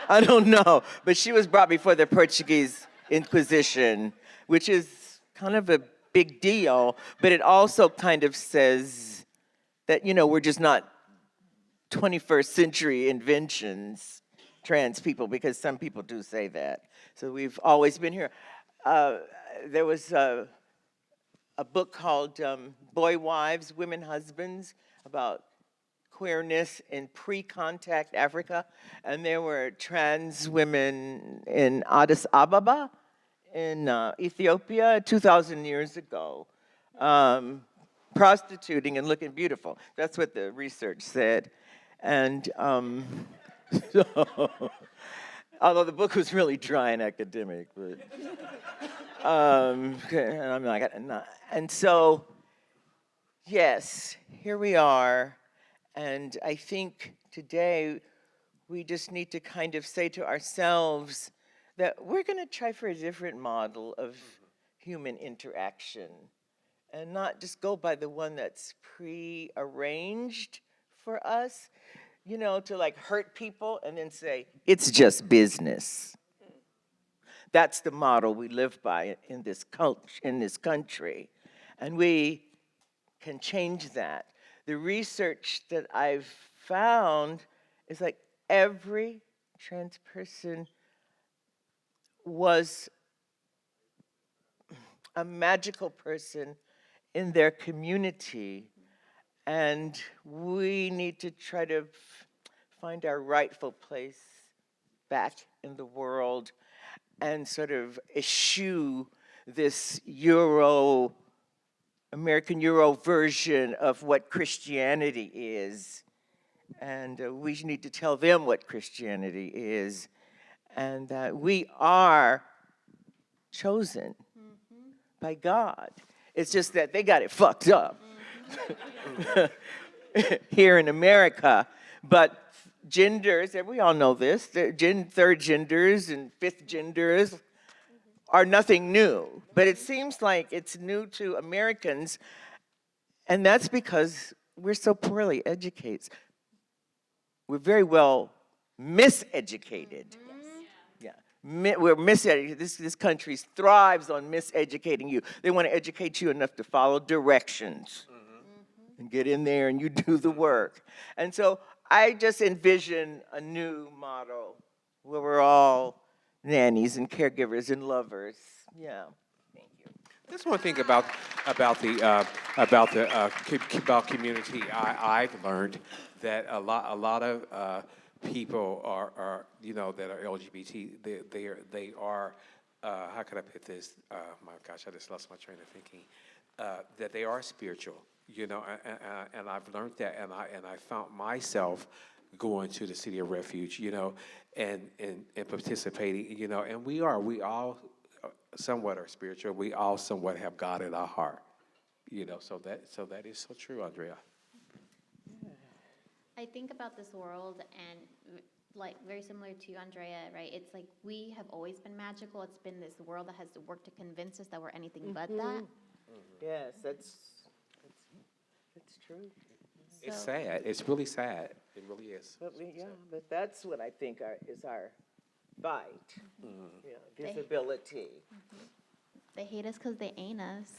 don't know. But she was brought before the Portuguese Inquisition, which is kind of a big deal, but it also kind of says that, we're just not 21st century inventions, trans people, because some people do say that. So we've always been here. There was a book called Boy Wives, Women Husbands, about queerness in pre-contact Africa. And there were trans women in Addis Ababa, in Ethiopia, 2,000 years ago, prostituting and looking beautiful. That's what the research said. And so, although the book was really dry and academic, but and I'm like, and so, yes, here we are. And I think today we just need to kind of say to ourselves that we're going to try for a different model of human interaction and not just go by the one that's pre-arranged for us, to like hurt people and then say, it's just business. That's the model we live by in this country. And we can change that. The research that I've found is like every trans person was a magical person in their community, and we need to try to find our rightful place back in the world and sort of eschew this American Euro version of what Christianity is. And we need to tell them what Christianity is, and that we are chosen by God. It's just that they got it fucked up here in America. But genders, and we all know this, third genders and fifth genders are nothing new. But it seems like it's new to Americans, and that's because we're so poorly educated. We're very well miseducated. Yeah, we're miseducated. This country thrives on miseducating you. They want to educate you enough to follow directions and get in there and you do the work. And so I just envision a new model where we're all nannies and caregivers and lovers. Yeah. Thank you. That's one thing about community. I've learned that a lot of people are that are LGBT. They are how can I put this? My gosh, I just lost my train of thinking. That they are spiritual, and I've learned that, and I found myself going to the City of Refuge, and participating, and we all somewhat are spiritual. We all somewhat have God in our heart, So that is so true, Andrea. I think about this world and like very similar to you, Andrea, right? It's like we have always been magical. It's been this world that has worked to convince us that we're anything but that. Yes, that's true. It's sad. It's really sad. It really is. But but that's what I think is our fight. Visibility. They hate us because they ain't us.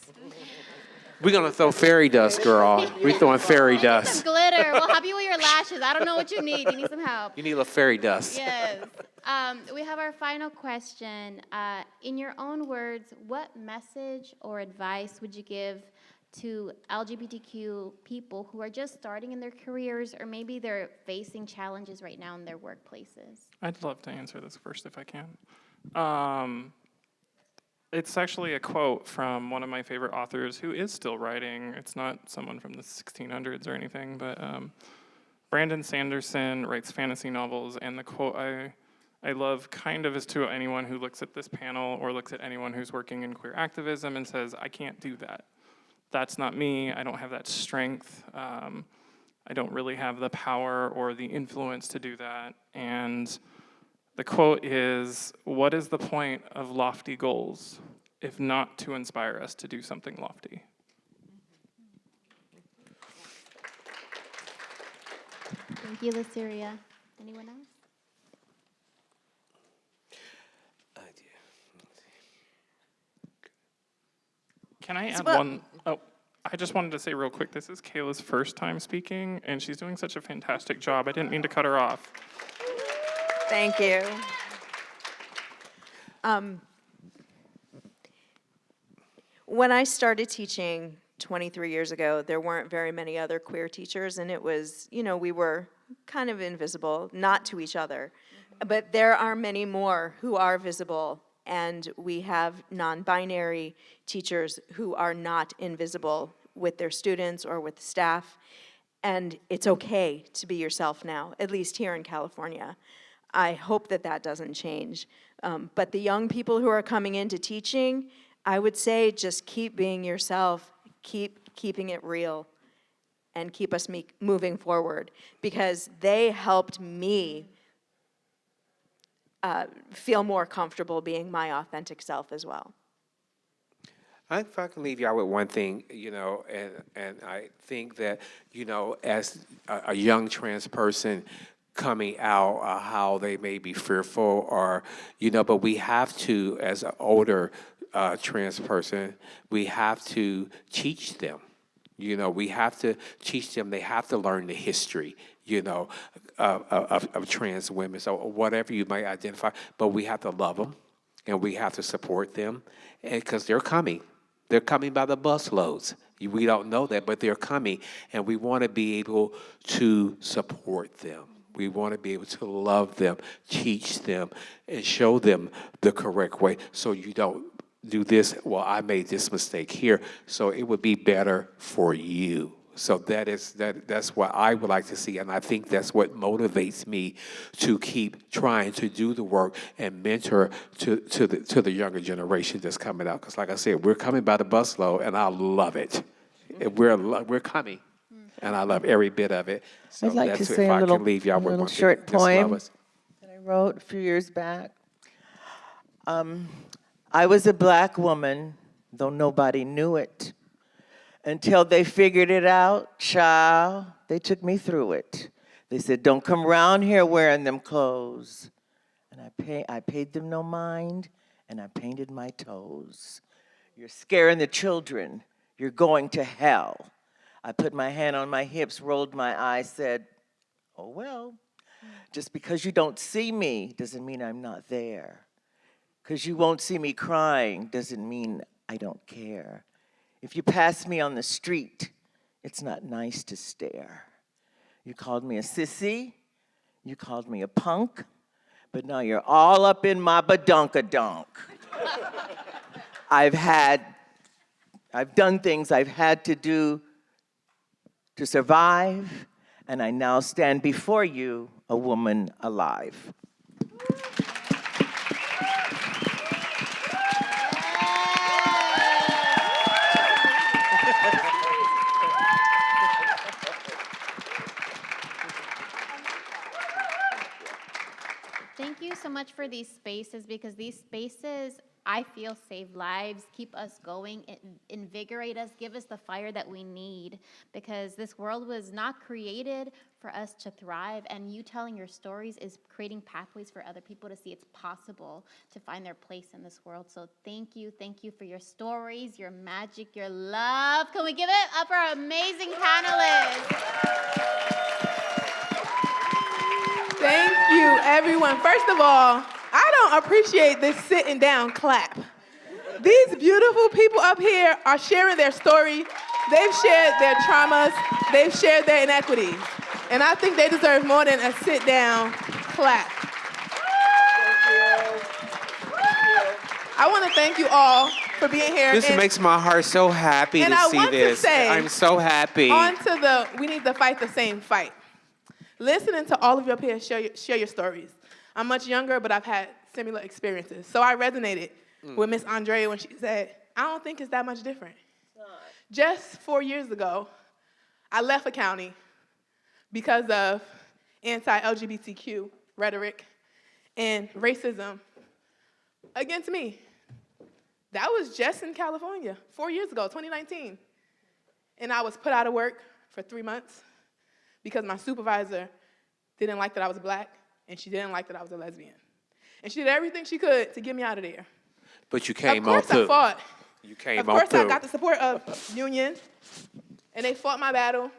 We're going to throw fairy dust, girl. We're throwing fairy dust. Some glitter. We'll help you with your lashes. I don't know what you need. You need some help. You need a little fairy dust. Yes. We have our final question. In your own words, what message or advice would you give to LGBTQ people who are just starting in their careers, or maybe they're facing challenges right now in their workplaces? I'd love to answer this first if I can. It's actually a quote from one of my favorite authors who is still writing. It's not someone from the 1600s or anything, but Brandon Sanderson writes fantasy novels, and the quote I love kind of is to anyone who looks at this panel or looks at anyone who's working in queer activism and says, I can't do that. That's not me. I don't have that strength. I don't really have the power or the influence to do that. And the quote is, what is the point of lofty goals if not to inspire us to do something lofty? Thank you, Lyseria. Anyone else? Can I add one? Oh, I just wanted to say real quick, this is Kaila's first time speaking, and she's doing such a fantastic job. I didn't mean to cut her off. Thank you. When I started teaching 23 years ago, there weren't very many other queer teachers, and it was, we were kind of invisible, not to each other. But there are many more who are visible, and we have non-binary teachers who are not invisible with their students or with staff. And it's okay to be yourself now, at least here in California. I hope that that doesn't change. But the young people who are coming into teaching, I would say just keep being yourself, keeping it real, and keep us moving forward, because they helped me feel more comfortable being my authentic self as well. If I can leave y'all with one thing, and I think that, as a young trans person coming out, how they may be fearful or, but we have to, as an older trans person, we have to teach them. We have to teach them, they have to learn the history, of trans women, so whatever you might identify, but we have to love them and we have to support them, and because they're coming. They're coming by the busloads. We don't know that, but they're coming, and we want to be able to support them. We want to be able to love them, teach them, and show them the correct way, so you don't do this, well, I made this mistake here, so it would be better for you. So that's what I would like to see, and I think that's what motivates me to keep trying to do the work and mentor to the younger generation that's coming out. Because like I said, we're coming by the busload, and I love it. We're coming, and I love every bit of it. So I'd like that's to if say I a little, can leave y'all with little one short thing. Just love poem us. that I wrote a few years back. I was a black woman, though nobody knew it. Until they figured it out, child, they took me through it. They said, don't come around here wearing them clothes. And I paid them no mind, and I painted my toes. You're scaring the children. You're going to hell. I put my hand on my hips, rolled my eyes, said, oh, well, just because you don't see me doesn't mean I'm not there. Because you won't see me crying doesn't mean I don't care. If you pass me on the street, it's not nice to stare. You called me a sissy, you called me a punk, but now you're all up in my badunkadunk. I've done things I've had to do to survive, and I now stand before you, a woman alive. Thank you so much for these spaces, because these spaces, I feel, save lives, keep us going, invigorate us, give us the fire that we need, because this world was not created for us to thrive, and you telling your stories is creating pathways for other people to see it's possible to find their place in this world. So thank you for your stories, your magic, your love. Can we give it up for our amazing panelists? Thank you, everyone. First of all, I don't appreciate this sitting down clap. These beautiful people up here are sharing their story. They've shared their traumas. They've shared their inequities. And I think they deserve more than a sit down clap. I want to thank you all for being here. This and makes my heart so happy and to I see want to this. say, I'm so happy. on to we need to fight the same fight. Listening to all of your peers share your stories. I'm much younger, but I've had similar experiences. So I resonated with Miss Andrea when she said, I don't think it's that much different. Just 4 years ago, I left a county because of anti-LGBTQ rhetoric and racism against me. That was just in California 4 years ago, 2019. And I was put out of work for 3 months because my supervisor didn't like that I was black, and she didn't like that I was a lesbian. And she did everything she could to get me out of there. But you came on through. Of course I fought. You came Of on course through. I got the support of union, and they fought my battle.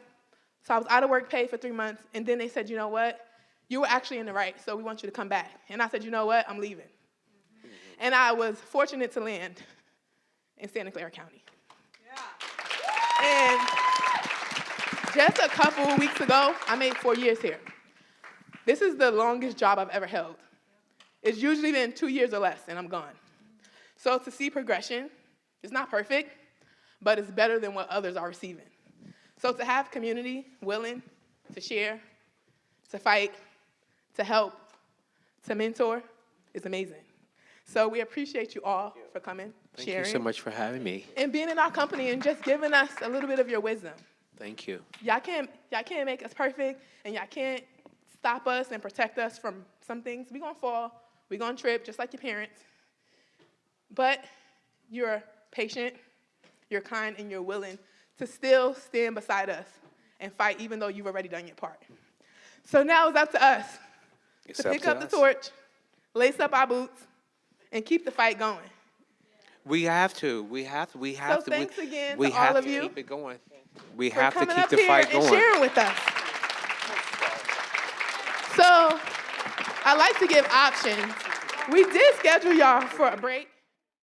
So I was out of work paid for 3 months, and then they said, you know what? You were actually in the right, so we want you to come back. And I said, you know what? I'm leaving. And I was fortunate to land in Santa Clara County. And just a couple of weeks ago, I made 4 years here. This is the longest job I've ever held. It's usually been 2 years or less, and I'm gone. So to see progression, it's not perfect, but it's better than what others are receiving. So to have community willing to share, to fight, to help, to mentor is amazing. So we appreciate you all for coming, sharing. Thank you so much for having me. And being in our company and just giving us a little bit of your wisdom. Thank you. Y'all can't make us perfect, and y'all can't stop us and protect us from some things. We're gonna fall, we're gonna trip, just like your parents. But you're patient, you're kind, and you're willing to still stand beside us and fight even though you've already done your part. So now it's up to us to pick up the torch, lace up our boots, and keep the fight going. We have to. We have to. So thanks again we to have all of to you keep it going. We for have to coming keep up the here fight and going. sharing with us. So I like to give options. We did schedule y'all for a break.